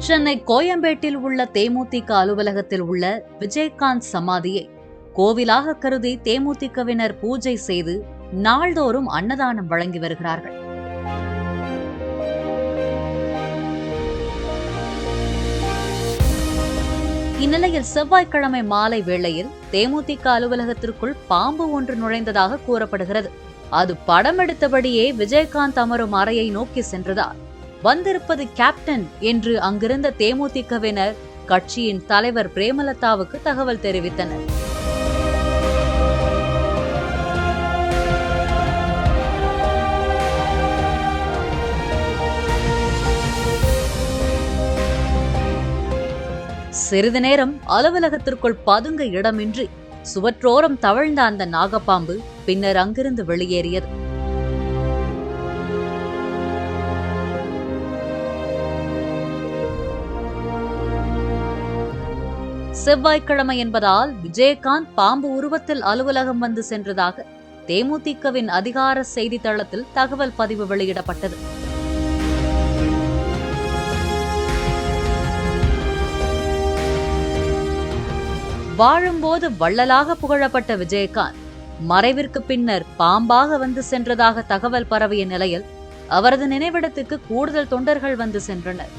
சென்னை கோயம்பேட்டில் உள்ள தேமுதிக அலுவலகத்தில் உள்ள விஜயகாந்த் சமாதியை கோவிலாக கருதி தேமுதிகவினர் பூஜை செய்து நாள்தோறும் அன்னதானம் வழங்கி வருகிறார்கள். இந்நிலையில் செவ்வாய்க்கிழமை மாலை வேளையில் தேமுதிக அலுவலகத்திற்குள் பாம்பு ஒன்று நுழைந்ததாக கூறப்படுகிறது. அது படம் எடுத்தபடியே விஜயகாந்த் அமரும் அறையை நோக்கி சென்றதால் வந்திருப்பது கேப்டன் என்று அங்கிருந்த தேமுதிகவினர் கட்சியின் தலைவர் பிரேமலதாவுக்கு தகவல் தெரிவித்தனர். சிறிது நேரம் அலுவலகத்திற்குள் பதுங்க இடமின்றி சுவற்றோரம் தவழ்ந்த அந்த நாகப்பாம்பு பின்னர் அங்கிருந்து வெளியேறியது. செவ்வாய்க்கிழமை என்பதால் விஜயகாந்த் பாம்பு உருவத்தில் அலுவலகம் வந்து சென்றதாக தேமுதிகவின் அதிகார செய்தித்தளத்தில் தகவல் பதிவு வெளியிடப்பட்டது. வாழும்போது வள்ளலாக புகழப்பட்ட விஜயகாந்த் மறைவிற்கு பின்னர் பாம்பாக வந்து சென்றதாக தகவல் பரவிய நிலையில் அவரது நினைவிடத்துக்கு கூடுதல் தொண்டர்கள் வந்து சென்றனர்.